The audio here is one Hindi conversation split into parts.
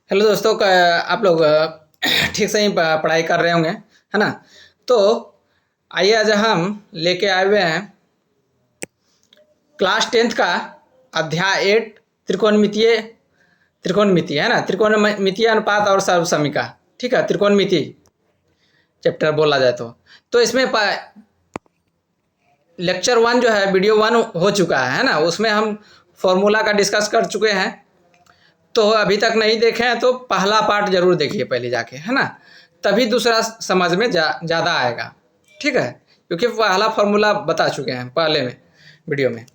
हेलो दोस्तों आप लोग ठीक से ही पढ़ाई कर रहे होंगे, है ना। तो आइए आज हम लेके आए हुए हैं क्लास 10th का अध्याय 8 त्रिकोणमितीय त्रिकोणमिति, है ना। त्रिकोणमितीय अनुपात और सर्वसमीका, ठीक है। त्रिकोणमिति चैप्टर बोला जाए तो इसमें लेक्चर 1 जो है वीडियो 1 हो चुका है ना। उसमें हम फॉर्मूला का डिस्कस कर चुके हैं। तो अभी तक नहीं देखे हैं तो पहला पार्ट जरूर देखिए पहले जाके, है ना। तभी दूसरा समझ में ज़्यादा आएगा, ठीक है। क्योंकि पहला फॉर्मूला बता चुके हैं पहले में वीडियो में।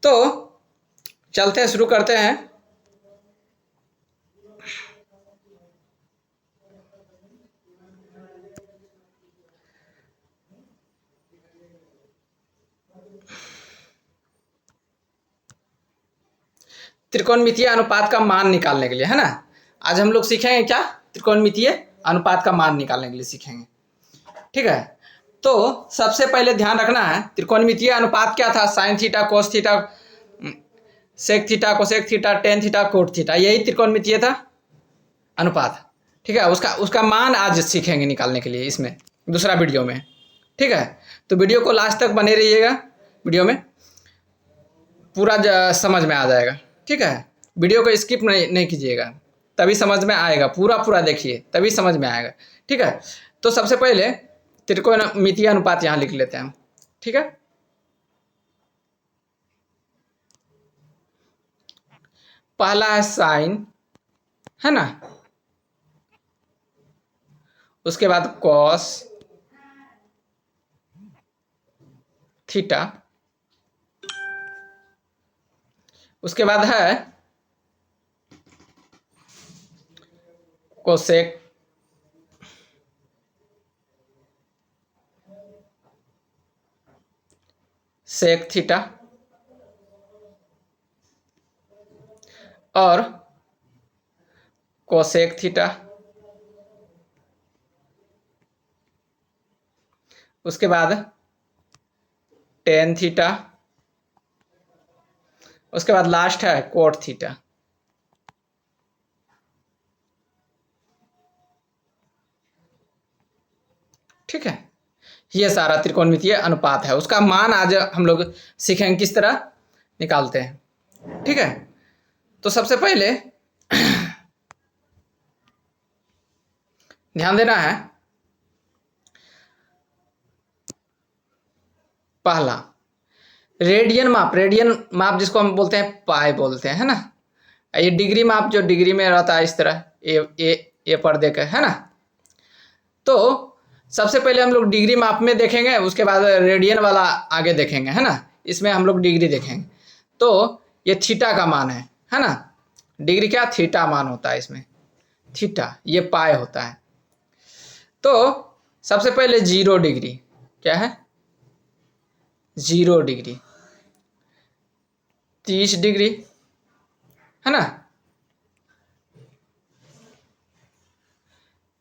तो चलते हैं, शुरू करते हैं। त्रिकोणमितीय अनुपात का मान निकालने के लिए, है ना। आज हम लोग सीखेंगे क्या, त्रिकोणमितीय अनुपात का मान निकालने के लिए सीखेंगे, ठीक है। तो सबसे पहले ध्यान रखना है त्रिकोणमितीय अनुपात क्या था। Sine theta, cos theta, sec theta, cosec theta, tan theta, cot theta, यही त्रिकोणमितीय था अनुपात, ठीक है। उसका मान आज सीखेंगे निकालने के लिए इसमें दूसरा वीडियो में, ठीक है। तो वीडियो को लास्ट तक बने रहिएगा, वीडियो में पूरा समझ में आ जाएगा, ठीक है। वीडियो को स्किप नहीं कीजिएगा, तभी समझ में आएगा। पूरा देखिए तभी समझ में आएगा, ठीक है। तो सबसे पहले त्रिकोणमितीय अनुपात यहाँ लिख लेते हैं, ठीक है। पहला है साइन, है ना। उसके बाद कॉस थीटा, उसके बाद है कोसेक सेक थीटा और कोसेक थीटा। उसके बाद टेन थीटा। उसके बाद लास्ट है कोट थीटा, ठीक है। ये सारा त्रिकोणमितीय अनुपात है। उसका मान आज हम लोग सीखेंगे किस तरह निकालते हैं, ठीक है। तो सबसे पहले ध्यान देना है, पहला रेडियन माप जिसको हम बोलते हैं पाई बोलते हैं, है ना। ये डिग्री माप जो डिग्री में रहता है इस तरह ए पर्दे का, है ना। तो सबसे पहले हम लोग डिग्री माप में देखेंगे, उसके बाद रेडियन वाला आगे देखेंगे, है ना। इसमें हम लोग डिग्री देखेंगे। तो ये थीटा का मान है ना। डिग्री क्या, थीटा मान होता है इसमें, थीटा ये पाई होता है। तो सबसे पहले 0 डिग्री क्या है, 0 डिग्री, 30 डिग्री, है ना,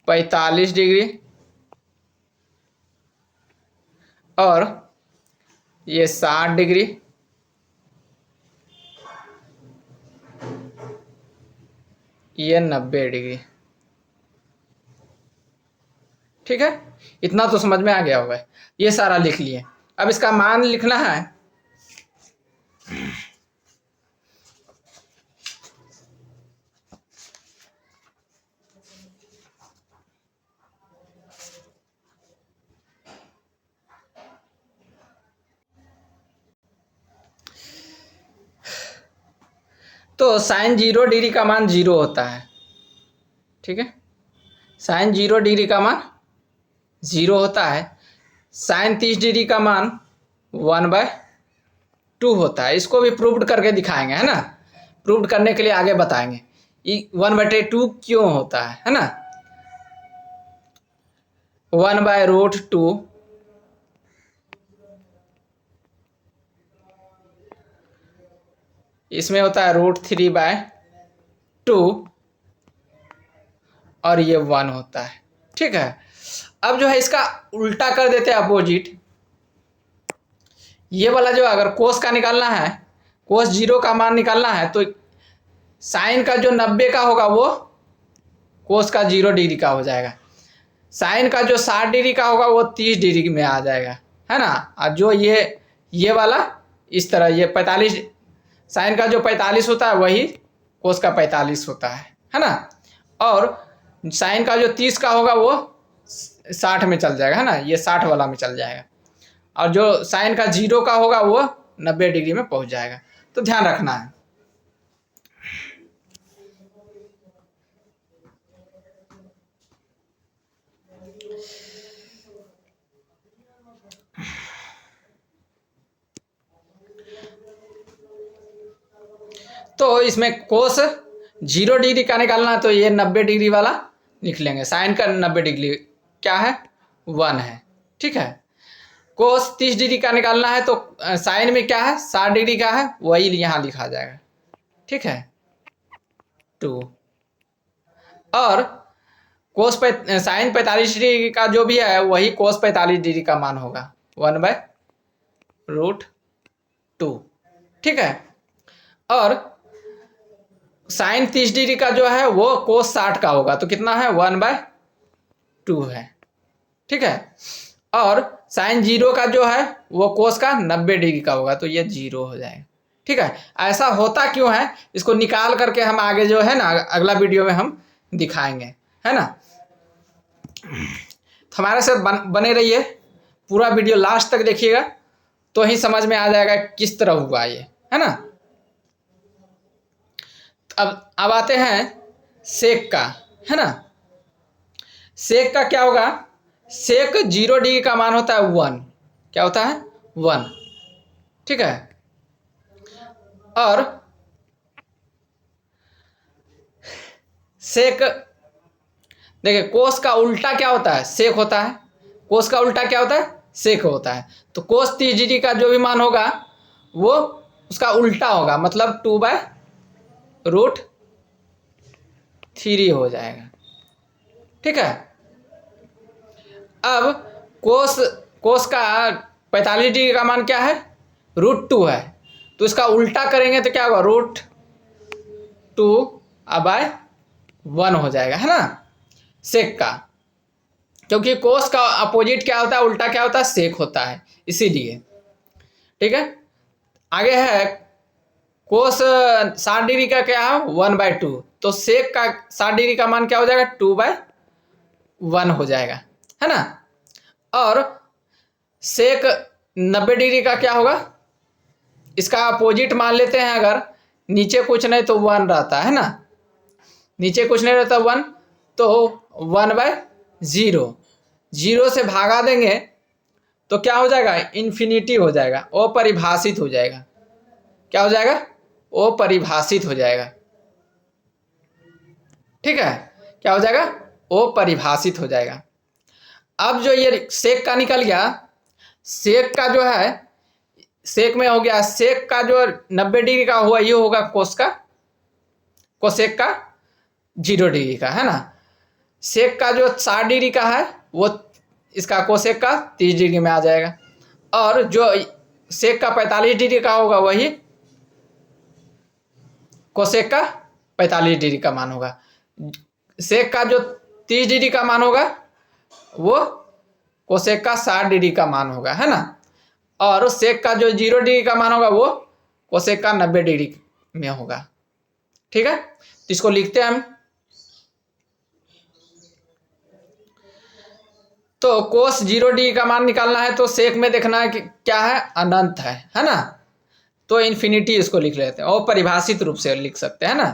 45 डिग्री और ये 60 डिग्री, ये 90 डिग्री, ठीक है। इतना तो समझ में आ गया होगा। ये सारा लिख लिए। अब इसका मान लिखना है। तो साइन 0 डिग्री का मान 0 होता है, ठीक है। साइन 0 डिग्री का मान 0 होता है। साइन 30 डिग्री का मान 1/2 होता है। इसको भी प्रूव्ड करके दिखाएंगे, है ना। प्रूव्ड करने के लिए आगे बताएंगे 1/2 क्यों होता है ना। 1/√2 इसमें होता है √3/2 और ये 1 होता है, ठीक है। अब जो है इसका उल्टा कर देते हैं, अपोजिट। ये वाला जो अगर कोस का निकालना है, कोस 0 का मान निकालना है, तो साइन का जो 90 का होगा वो कोस का 0 डिग्री का हो जाएगा। साइन का जो 60 डिग्री का होगा वो 30 डिग्री में आ जाएगा, है ना। और जो ये वाला इस तरह, ये 45, साइन का जो 45 होता है वही कोस का 45 होता है ना। और साइन का जो 30 का होगा वो 60 में चल जाएगा, है ना, ये 60 वाला में चल जाएगा। और जो साइन का 0 का होगा वो 90 डिग्री में पहुंच जाएगा। तो ध्यान रखना है। तो इसमें कोस 0 डिग्री का निकालना है तो ये 90 डिग्री वाला लिख लेंगे। साइन का 90 डिग्री क्या है, 1 है, ठीक है। कोस 30 डिग्री का निकालना है तो साइन में क्या है, 60 डिग्री का है, वही यहाँ लिखा जाएगा, ठीक है, 2। और कोस साइन 45 डिग्री का जो भी है वही कोस 45 डिग्री का मान होगा, 1/√2, ठीक है। और साइन 30 डिग्री का जो है वो कोस 60 का होगा तो कितना है, 1/2 है, ठीक है। और साइन 0 का जो है वो कोस का 90 डिग्री का होगा तो ये 0 हो जाएगा, ठीक है। ऐसा होता क्यों है इसको निकाल करके हम आगे जो है ना अगला वीडियो में हम दिखाएंगे, है ना। तो हमारे साथ बने रहिए, पूरा वीडियो लास्ट तक देखिएगा तो ही समझ में आ जाएगा किस तरह हुआ ये, है ना। अब आते हैं सेक का, है ना। सेक का क्या होगा, सेक 0 डिग्री का मान होता है 1, क्या होता है, 1, ठीक है। और सेक देखिए, कोस का उल्टा क्या होता है, सेक होता है। कोस का उल्टा क्या होता है, सेक होता है। तो कोस 30 डिग्री का जो भी मान होगा वो उसका उल्टा होगा, मतलब 2/√3 हो जाएगा, ठीक है। अब कोस का 45 डिग्री का मान क्या है, √2 है, तो इसका उल्टा करेंगे तो क्या होगा, √2/1 हो जाएगा, है ना, सेक का। क्योंकि कोस का अपोजिट क्या होता है, उल्टा क्या होता है, सेक होता है, इसीलिए, ठीक है। आगे है कोस 60 डिग्री का क्या है, 1/2, तो सेक का 60 डिग्री का मान क्या हो जाएगा, 2/1 हो जाएगा, है ना। और सेक 90 डिग्री का क्या होगा, इसका अपोजिट मान लेते हैं, अगर नीचे कुछ नहीं तो 1 रहता है ना, नीचे कुछ नहीं रहता 1, तो 1/0, 0 से भागा देंगे तो क्या हो जाएगा, इन्फिनिटी हो जाएगा, अपरिभाषित हो जाएगा। क्या हो जाएगा, अपरिभाषित हो जाएगा, ठीक है। क्या हो जाएगा, अपरिभाषित हो जाएगा। अब जो ये सेक का निकल गया, सेक का जो है, सेक में हो गया, सेक का जो 90 डिग्री का हुआ ये होगा कोस का, कोसेक का 0 डिग्री का, है ना। सेक का जो 60 डिग्री का है वो इसका कोसेक का 30 डिग्री में आ जाएगा। और जो सेक का 45 डिग्री का होगा वही कोसेक का 45 डिग्री का मान होगा। सेक का जो 30 डिग्री का मान होगा वो कोसेक का 60 डिग्री का मान होगा, है ना। और सेक का जो 0 डिग्री का मान होगा वो कोसेक का 90 डिग्री में होगा, ठीक है। तो इसको लिखते हैं हम। तो कोस 0 डिग्री का मान निकालना है तो सेक में देखना है कि क्या है, अनंत है ना। तो इन्फिनिटी इसको लिख लेते हैं, अपरिभाषित रूप से लिख सकते हैं ना,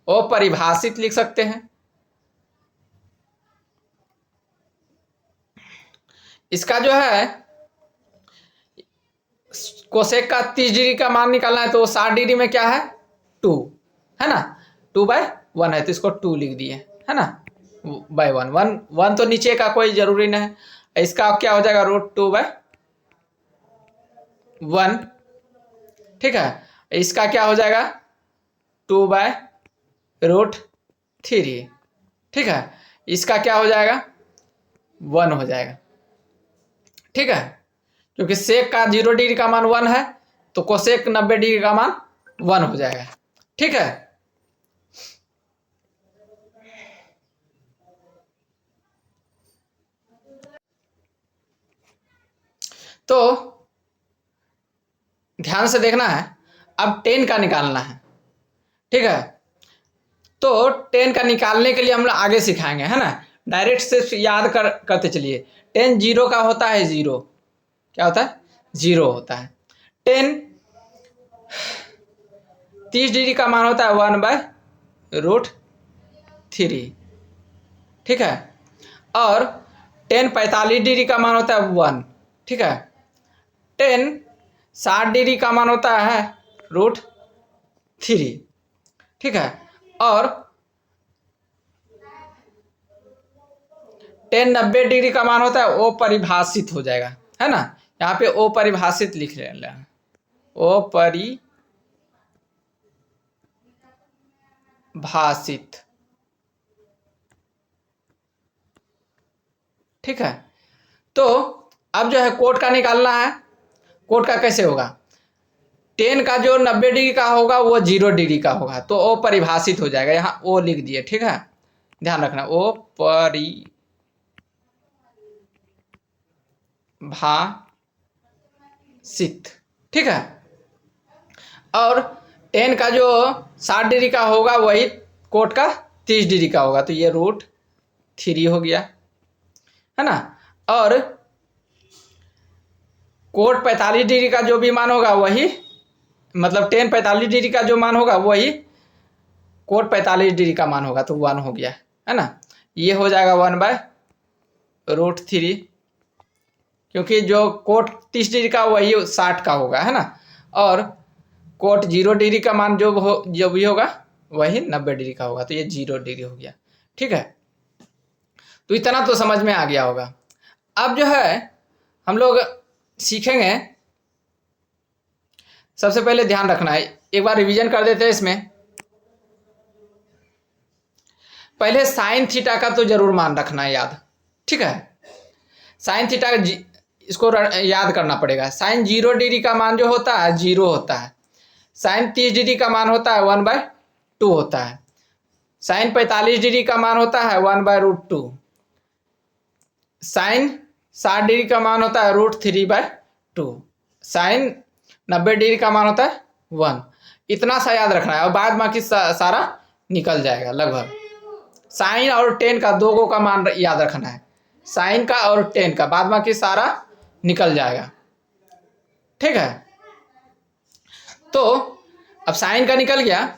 अपरिभाषित लिख सकते हैं। इसका जो है कोसेक का 30 डिग्री का मान निकालना है तो 60 डिग्री में क्या है, 2, है ना, 2/1 है तो इसको 2 लिख दिए, है ना, /1, 1 तो नीचे का कोई जरूरी नहीं है। इसका क्या हो जाएगा, √2/1, ठीक है। इसका क्या हो जाएगा, 2/√3, ठीक है। इसका क्या हो जाएगा, 1 हो जाएगा, ठीक है। क्योंकि सेक का 0 डिग्री का मान 1 है तो कोसेक 90 डिग्री का मान 1 हो जाएगा, ठीक है। तो ध्यान से देखना है। अब टेन का निकालना है, ठीक है। तो टेन का निकालने के लिए हम लोग आगे सिखाएंगे, है ना। डायरेक्ट से याद करते चलिए। टेन जीरो का होता है, जीरो क्या होता है, जीरो होता है। टेन 30 डिग्री का मान होता है 1/√3, ठीक है। और टेन 45 डिग्री का मान होता है 1, ठीक है। टेन 60 डिग्री का मान होता है √3, ठीक है। और टेन 90 डिग्री का मान होता है, वो परिभाषित हो जाएगा, है ना। यहाँ पे ओ परिभाषित लिख रहे हैं, ओ परिभाषित, ठीक है। तो अब जो है कोट का निकालना है। कोट का कैसे होगा, टेन का जो 90 डिग्री का होगा वो 0 डिग्री का होगा, तो ओ परिभाषित हो जाएगा। यहाँ ओ लिख दिए, ठीक है, ध्यान रखना, ओ परिभाषित, ठीक है। और टेन का जो 60 डिग्री का होगा वही कोट का 30 डिग्री का होगा, तो ये √3 हो गया, है ना। और कोट 45 डिग्री का जो भी मान होगा वही, मतलब टेन 45 डिग्री का जो मान होगा वही कोट 45 डिग्री का मान होगा, तो 1 हो गया, है ना। ये हो जाएगा 1/√3, क्योंकि जो कोट 30 डिग्री का वही 60 का होगा, है ना। और कोट 0 डिग्री का मान जो भी होगा वही 90 डिग्री का होगा, तो ये 0 डिग्री हो गया, ठीक है। तो इतना तो समझ में आ गया होगा। अब जो है हम लोग सीखेंगे, सबसे पहले ध्यान रखना है, एक बार रिवीजन कर देते हैं इसमें। पहले साइन थीटा का तो जरूर मान रखना है याद, ठीक है। साइन थीटा इसको याद करना पड़ेगा। साइन 0 डिग्री का मान जो होता है 0 होता है। साइन 30 डिग्री का मान होता है 1/2 होता है। साइन 45 डिग्री का मान होता है 1/√2। साइन 60 डिग्री का मान होता है √3/2। साइन 90 डिग्री का मान होता है 1। इतना सा याद रखना है, और बाद बाकी सारा निकल जाएगा लगभग। साइन और टेन का दो का मान याद रखना है, साइन का और टेन का, बाद बाकी सारा निकल जाएगा, ठीक है। तो अब साइन का निकल गया।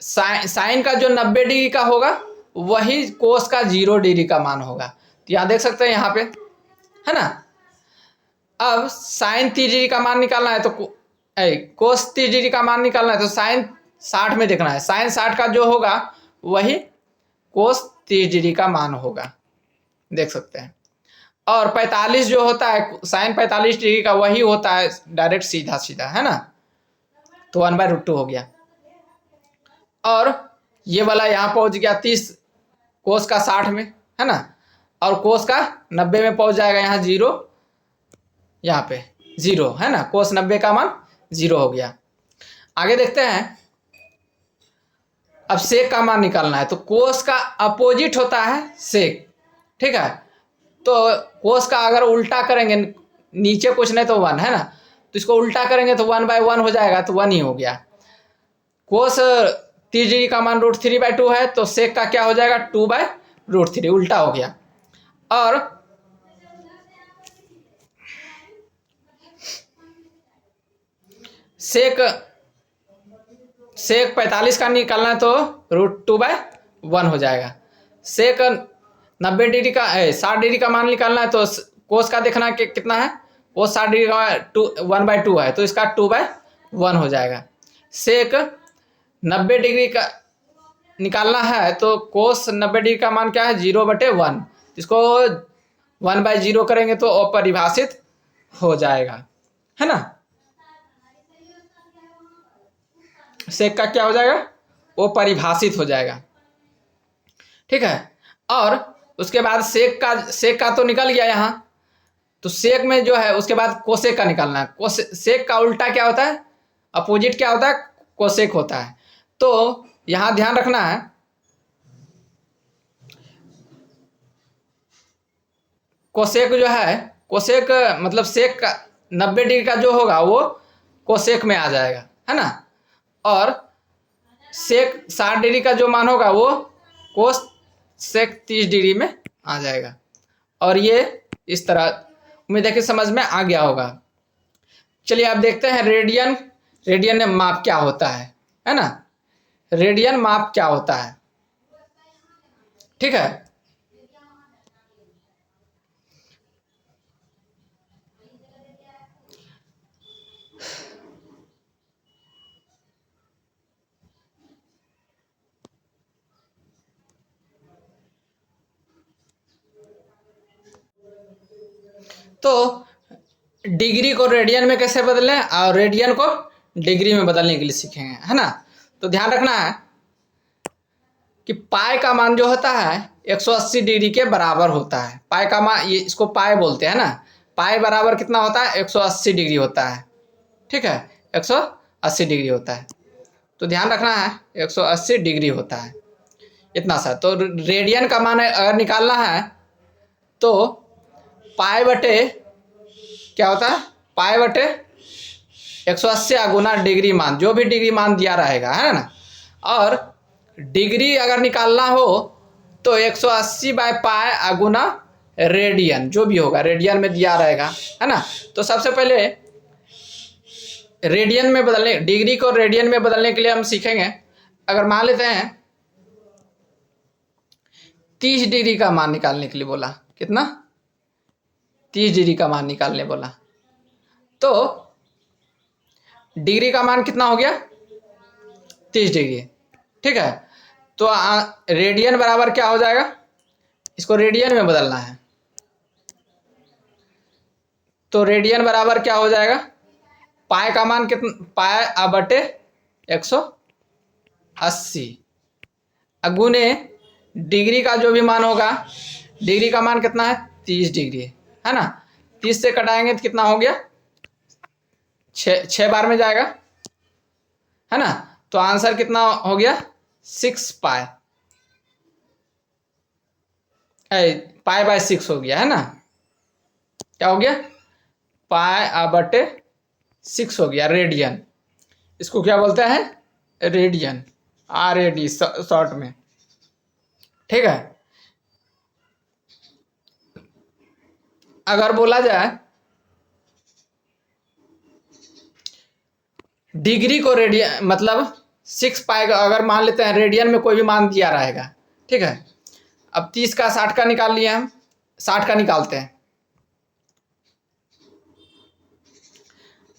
साइन का जो 90 डिग्री का होगा वही कोस का 0 डिग्री का मान होगा, तो यहाँ देख सकते हैं यहाँ पे, है ना। अब साइन 30 डिग्री का मान निकालना है, तो कोस 30 डिग्री का मान निकालना है, तो साइन 60 में देखना है। साइन 60 का जो होगा वही कोस 30 डिग्री का मान होगा, देख सकते हैं। और 45 जो होता है, साइन 45 डिग्री का वही होता है डायरेक्ट सीधा सीधा, है ना, तो 1/√2 हो गया। और ये वाला यहाँ पहुंच गया 30 कोस का 60 में, है ना। और कोस का 90 में पहुंच जाएगा, यहाँ 0, यहाँ पे 0, है ना। कोस 90 का मान 0 हो गया। आगे देखते हैं। अब सेक का मान निकालना है, तो कोस का अपोजिट होता है सेक, ठीक है। तो कोस का अगर उल्टा करेंगे, नीचे कुछ नहीं तो 1, है ना, तो इसको उल्टा करेंगे तो 1/1 हो जाएगा, तो 1 ही हो गया। कोस 30 डिग्री का मान √3/2 है, तो सेक का क्या हो जाएगा 2/√3, उल्टा हो गया। और सेक 45 का निकालना है, तो √2/1 हो जाएगा। सेक 90 डिग्री का 60 डिग्री का मान निकालना है, तो कोस का देखना कि कितना है, वो 60 डिग्री का 1/2 है, तो इसका 2/1 हो जाएगा। सेक 90 डिग्री का निकालना है, तो कोस 90 डिग्री का मान क्या है 0/1, इसको 1/0 करेंगे तो अपरिभाषित हो जाएगा, है ना। सेक का क्या हो जाएगा, वो परिभाषित हो जाएगा, ठीक है। और उसके बाद सेक का तो निकल गया यहाँ, तो सेक में जो है उसके बाद कोसेक का निकालना है। सेक का उल्टा क्या होता है, अपोजिट क्या होता है, कोसेक होता है। तो यहाँ ध्यान रखना है, कोसेक जो है कोसेक मतलब सेक का 90 डिग्री का जो होगा वो कोसेक में आ जाएगा, है ना। और सेक 60 डिग्री का जो मान होगा वो कोस सेक 30 डिग्री में आ जाएगा। और ये इस तरह, उम्मीद है कि समझ में आ गया होगा। चलिए आप देखते हैं रेडियन, रेडियन में माप क्या होता है ना। रेडियन माप क्या होता है, ठीक है। तो डिग्री को रेडियन में कैसे बदलें और रेडियन को डिग्री में बदलने के लिए सीखेंगे, है ना। तो ध्यान रखना है कि पाई का मान जो होता है 180 डिग्री के बराबर होता है। पाई का मान, ये इसको पाई बोलते हैं ना। पाई बराबर कितना होता है, 180 डिग्री होता है, ठीक है। 180 डिग्री होता है, तो ध्यान रखना है 180 डिग्री होता है, इतना सा। तो रेडियन का मान अगर निकालना है तो पाई बटे क्या होता है, पाई बटे 180 गुना डिग्री मान, जो भी डिग्री मान दिया रहेगा, है ना। और डिग्री अगर निकालना हो तो 180 बाय पाई गुना रेडियन, जो भी होगा रेडियन में दिया रहेगा, है ना। तो सबसे पहले रेडियन में बदलने, डिग्री को रेडियन में बदलने के लिए हम सीखेंगे। अगर मान लेते हैं 30 डिग्री का मान निकालने के लिए बोला, कितना, 30 डिग्री का मान निकालने बोला, तो डिग्री का मान कितना हो गया, 30 डिग्री, ठीक है। तो रेडियन बराबर क्या हो जाएगा, इसको रेडियन में बदलना है, तो रेडियन बराबर क्या हो जाएगा, पाई का मान कितना, पाई बटे 180 गुने डिग्री का जो भी मान होगा, डिग्री का मान कितना है 30 डिग्री, है ना। 30 से कटाएंगे तो कितना हो गया, 6 बार में जाएगा, है ना। तो आंसर कितना हो गया, 6 पाई, पाई बाय 6 हो गया, है ना। क्या हो गया, पाई बटे 6 हो गया रेडियन। इसको क्या बोलते हैं, रेडियन, RAD शॉर्ट में, ठीक है। अगर बोला जाए डिग्री को रेडियन मतलब 6 पाई का, अगर मान लेते हैं रेडियन में कोई भी मान दिया रहेगा, ठीक है। अब 30 का 60 का निकाल लिया हम, 60 का निकालते हैं।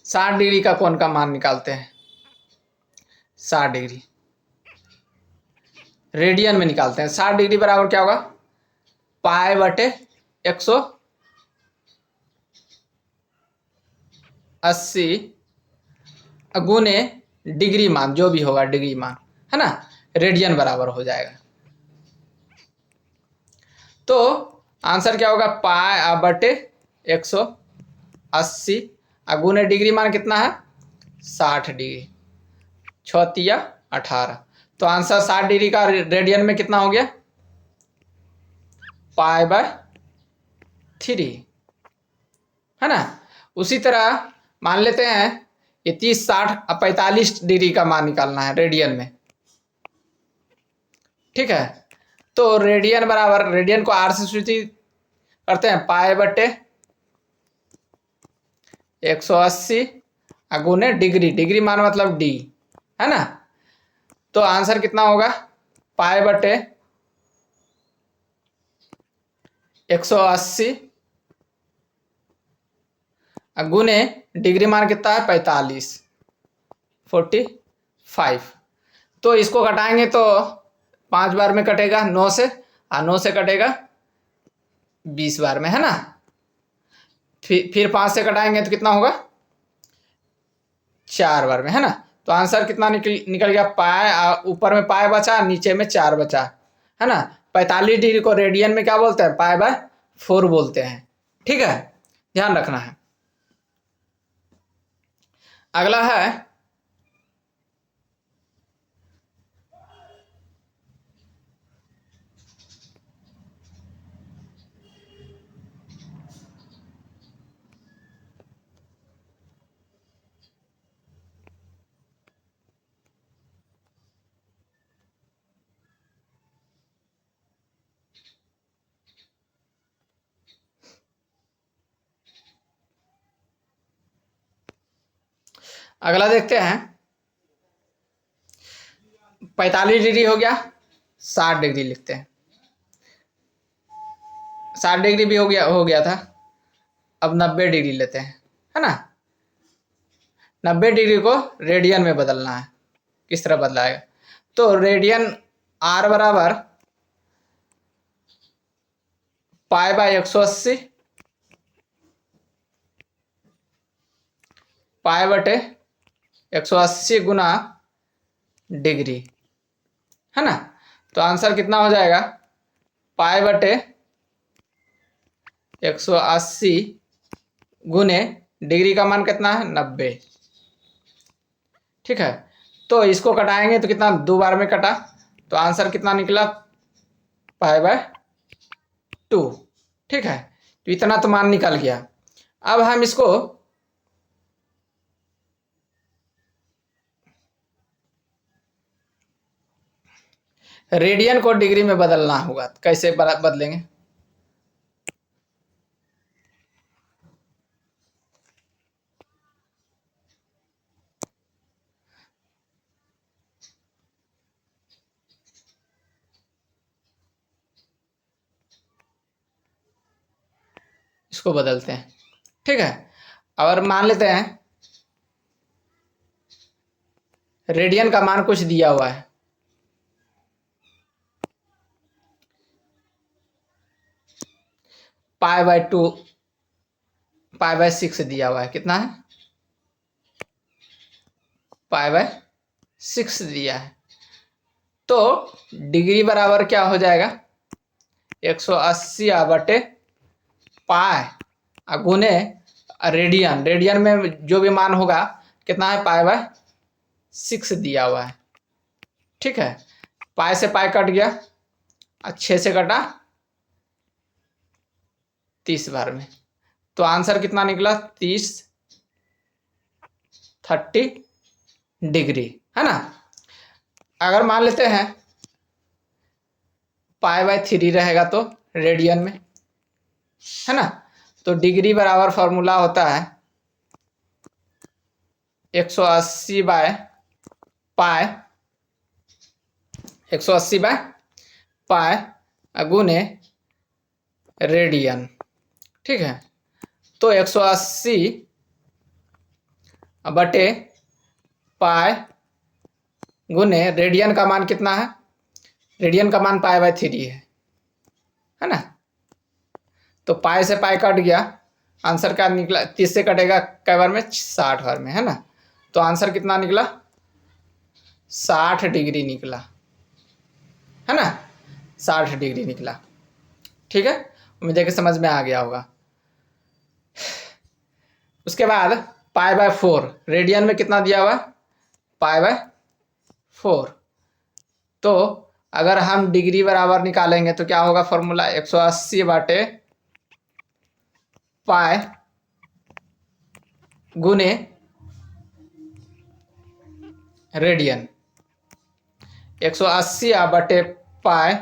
60 डिग्री का कौन का मान निकालते हैं, 60 डिग्री रेडियन में निकालते हैं। 60 डिग्री बराबर क्या होगा, पाई बटे 180 गुने डिग्री मान, जो भी होगा डिग्री मान, है ना, रेडियन बराबर हो जाएगा। तो आंसर क्या होगा, पाई बटे 180 गुने डिग्री मान कितना है 60 डिग्री, 6×3 = 18। तो आंसर 60 डिग्री का रेडियन में कितना हो गया, पाई/3, है ना। उसी तरह मान लेते हैं ये 30, 60 अब 45 डिग्री का मान निकालना है रेडियन में, ठीक है। तो रेडियन बराबर, रेडियन को R से सूचित करते हैं, पाई बटे 180 गुने डिग्री, डिग्री मान मतलब D, है ना। तो आंसर कितना होगा, पाई बटे 180 गुने डिग्री मान कितना है 45। तो इसको घटाएंगे तो 5 बार में कटेगा 9 से, और 9 से कटेगा 20 बार में, है ना। फिर 5 से कटाएंगे तो कितना होगा, 4 बार में, है ना। तो आंसर कितना निकल गया, पाई, ऊपर में पाई बचा, नीचे में 4 बचा, है ना। 45 डिग्री को रेडियन में क्या बोलते हैं, पाई/4 बोलते हैं, ठीक है। ध्यान रखना है। अगला है अगला देखते हैं, 45 डिग्री हो गया, 60 डिग्री लिखते हैं। 60 डिग्री भी हो गया था। अब 90 डिग्री लेते हैं, है ना। 90 डिग्री को रेडियन में बदलना है। किस तरह बदलाएगा? तो रेडियन R बराबर पाई बाय 180 पाई बटे 180 गुना डिग्री, है ना। तो आंसर कितना हो जाएगा? पाई बटे 180 गुने डिग्री का मान कितना है? 90। ठीक है, तो इसको कटाएंगे तो कितना, 2 बार में कटा, तो आंसर कितना निकला? Pi by 2। ठीक है, तो इतना तो मान निकल गया। अब हम इसको रेडियन को डिग्री में बदलना होगा। कैसे बदलेंगे? इसको बदलते हैं। ठीक है, और मान लेते हैं रेडियन का मान कुछ दिया हुआ है, पाई बाय 2 पाई बाय 6 दिया हुआ है। कितना है? पाई बाय 6 दिया है। तो डिग्री बराबर क्या हो जाएगा? 180 बटे पाई गुने रेडियन। रेडियन में जो भी मान होगा कितना है? पाई बाय 6 दिया हुआ है। ठीक है, पाई से पाई कट गया, 6 से कटा 30 बार में, तो आंसर कितना निकला? 30 डिग्री, है ना। अगर मान लेते हैं पाई बाय 3 रहेगा तो रेडियन में, है ना, तो डिग्री बराबर फॉर्मूला होता है 180 बाय पाई, 180 बाय पाई गुने रेडियन। ठीक है, तो 180 बटे पाई गुने रेडियन का मान कितना है? रेडियन का मान पाई बाय 3 है ना। तो पाई से पाई कट गया, आंसर क्या निकला? 30 से कटेगा कै बार में? 60 बार में, है ना। तो आंसर कितना निकला? 60 डिग्री निकला, है ना। 60 डिग्री निकला। ठीक है, उम्मीद है कि समझ में आ गया होगा। उसके बाद पाई बाय 4, रेडियन में कितना दिया हुआ? Pi by 4। तो अगर हम डिग्री बराबर निकालेंगे तो क्या होगा फॉर्मूला? 180 बाटे पाई गुने रेडियन। 180 बटे पाई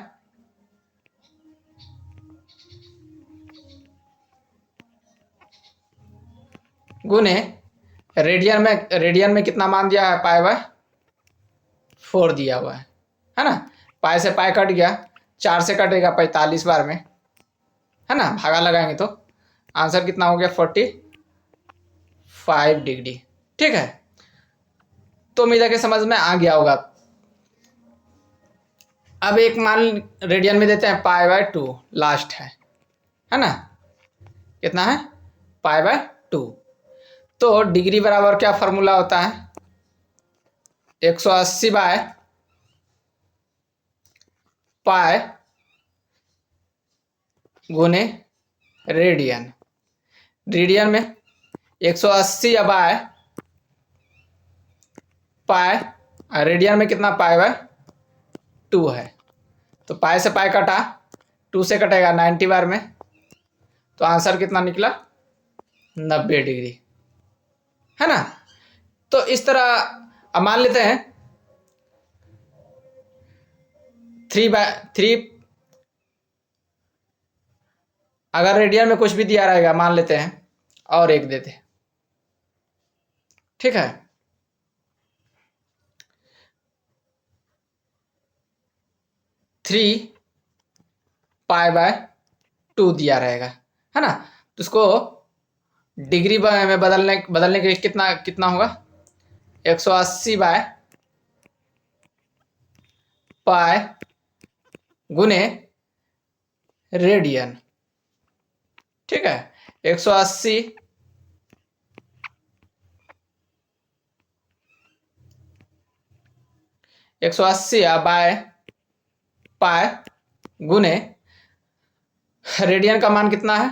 गुने रेडियन में कितना मान दिया है? पाई बाय 4 दिया हुआ है ना। पाई से पाई कट गया, 4 से कटेगा 45 बार में, है ना। भागा लगाएंगे तो आंसर कितना हो गया? 45 डिग्री। ठीक है, तो उम्मीद है कि समझ में आ गया होगा। अब एक मान रेडियन में देते हैं पाई बाय 2, लास्ट है ना। कितना है? Pi by 2। तो डिग्री बराबर क्या फॉर्मूला होता है? 180 बाय पाई गुने रेडियन। रेडियन में 180 बाय पाई, रेडियन में कितना? पाई बाय 2 है। तो पाई से पाई कटा, 2 से कटेगा 90 बार में, तो आंसर कितना निकला? 90 डिग्री, है ना। तो इस तरह अब मान लेते हैं 3/3, अगर रेडियन में कुछ भी दिया रहेगा मान लेते हैं और एक देते हैं। ठीक है, 3π/2 दिया रहेगा, है ना। तो उसको डिग्री में बदलने के लिए कितना कितना होगा, 180/π गुने रेडियन। ठीक है, 180 बाय पाई गुने रेडियन का मान कितना है,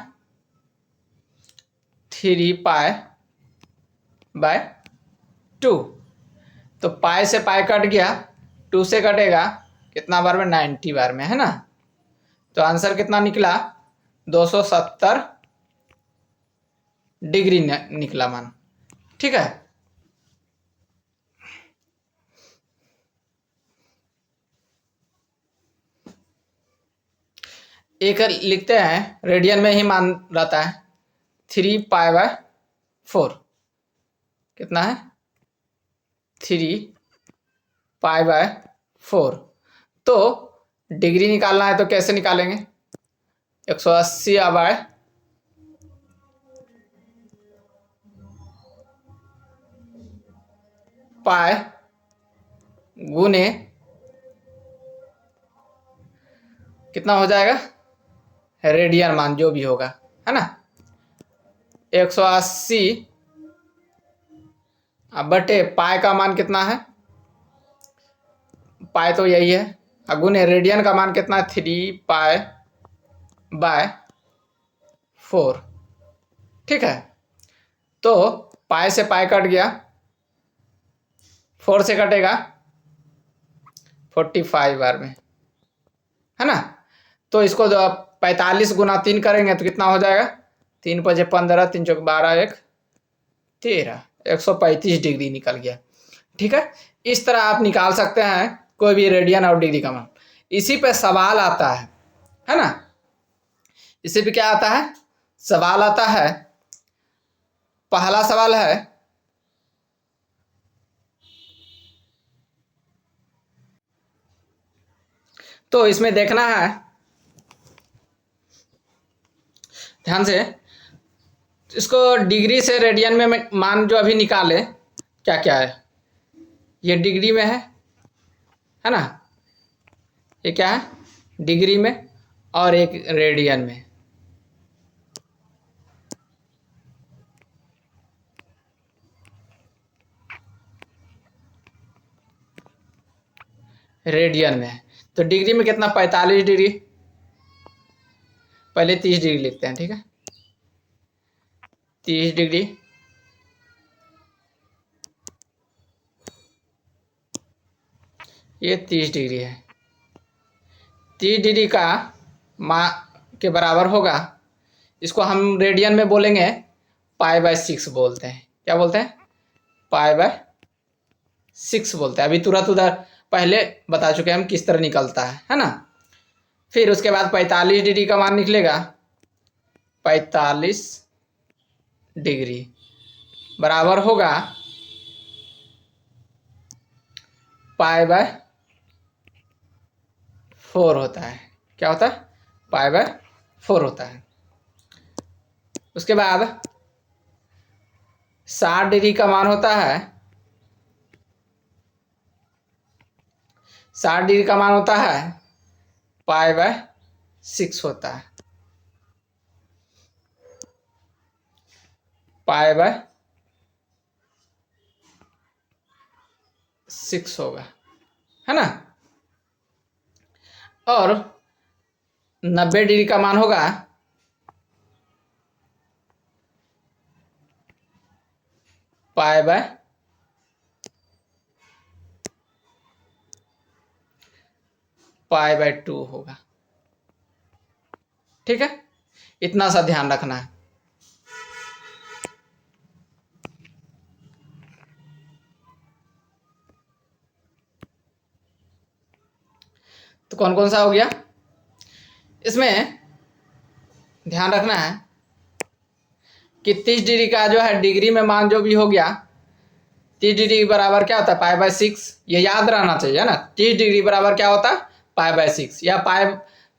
3π/2। तो पाई से पाई कट गया, 2 से कटेगा कितना बार में, 90 बार में, है ना। तो आंसर कितना निकला, 270 डिग्री निकला मान। ठीक है, एक लिखते हैं, रेडियन में ही मान रहता है, 3π/4 कितना है, 3π/4। तो डिग्री निकालना है तो कैसे निकालेंगे, 180 पाई गुने कितना हो जाएगा, रेडियन मान जो भी होगा, है ना। 180 बटे पाई का मान कितना है, पाई तो यही है, गुने रेडियन का मान कितना है, 3π/4। ठीक है, तो पाई से पाई कट गया, 4 से कटेगा 45 बार में, है ना। तो इसको 45 गुना 3 करेंगे तो कितना हो जाएगा, 3 × 5 = 15, 3 × 4 = 12, 1 13, 135 डिग्री निकल गया। ठीक है, इस तरह आप निकाल सकते हैं कोई भी रेडियन और डिग्री का मान। इसी पे सवाल आता है ना। इसी पे क्या आता है, सवाल आता है। पहला सवाल है, तो इसमें देखना है ध्यान से, इसको डिग्री से रेडियन में मान जो अभी निकाले क्या क्या है, ये डिग्री में है ना, ये क्या है, डिग्री में, और एक रेडियन में। रेडियन में तो डिग्री में कितना, 45 डिग्री, पहले 30 डिग्री लिखते हैं। ठीक है, 30 डिग्री, ये 30 डिग्री है। 30 डिग्री का मा के बराबर होगा, इसको हम रेडियन में बोलेंगे π/6 बोलते हैं। क्या बोलते हैं, π/6 बोलते हैं। अभी तुरंत उधर पहले बता चुके हैं हम किस तरह निकलता है ना। फिर उसके बाद 45 डिग्री का मान निकलेगा, 45 डिग्री बराबर होगा π/4 होता है। क्या होता है, π/4 होता है। उसके बाद 60 डिग्री का मान होता है, 60 डिग्री का मान होता है π/6 होता है, π/6 होगा, है ना। और 90 डिग्री का मान होगा π/2 होगा। ठीक है, इतना सा ध्यान रखना है। तो कौन कौन सा हो गया, इसमें ध्यान रखना है कि 30 डिग्री का जो है डिग्री में मान जो भी हो गया, 30 डिग्री बराबर क्या होता है, π/6, ये याद रहना चाहिए ना। 30 डिग्री बराबर क्या होता है, π/6, या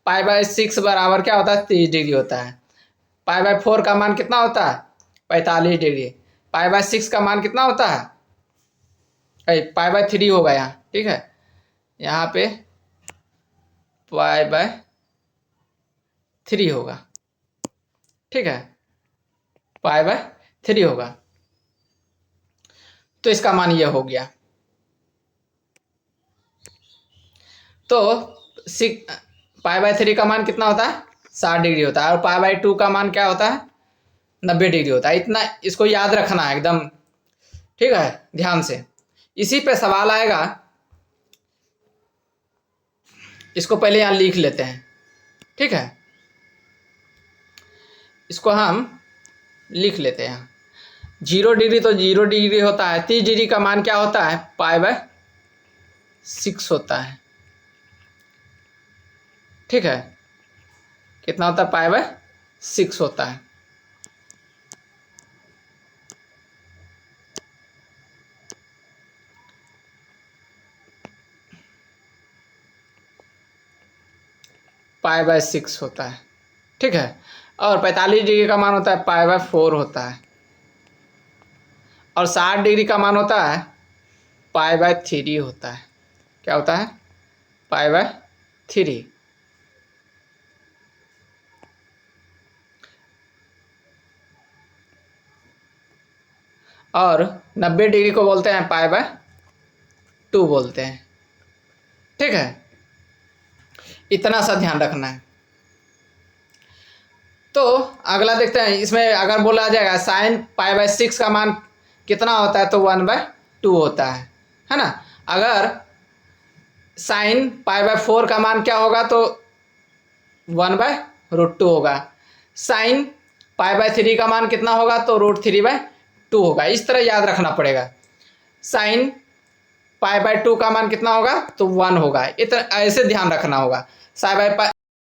π/6 बराबर क्या होता है 30 डिग्री होता है। π/4 का मान कितना होता है 45 डिग्री। π/6 का मान कितना होता है π/3 होगा यहाँ, ठीक है, यहाँ पे π/3 होगा, ठीक है, π/3 होगा। तो इसका मान ये हो गया। तो π/3 का मान कितना होता है 60 डिग्री होता है, और π/2 का मान क्या होता है 90 डिग्री होता है। इतना इसको याद रखना है एकदम, ठीक है, ध्यान से। इसी पे सवाल आएगा, इसको पहले यहाँ लिख लेते हैं, ठीक है, इसको हम लिख लेते हैं। 0 डिग्री तो 0 डिग्री होता है, 30 डिग्री का मान क्या होता है π/6 होता है, ठीक है, कितना होता है π/6 होता है। π/6 होता है, ठीक है, और 45 डिग्री का मान होता है π/4 होता है, और 60 डिग्री का मान होता है π/3 होता है। क्या होता है π/3। और 90 डिग्री को बोलते हैं π/2 बोलते हैं, ठीक है, इतना सा ध्यान रखना है। तो अगला देखते हैं, इसमें अगर बोला जाएगा साइन π/6 का मान कितना होता है तो 1/2 होता है ना। अगर साइन π/4 का मान क्या होगा तो 1/√2 होगा। साइन π/3 का मान कितना होगा तो √3/2 होगा। इस तरह याद रखना पड़ेगा। साइन π/2 का मान कितना होगा तो 1 होगा। इतना ऐसे ध्यान रखना होगा। साइन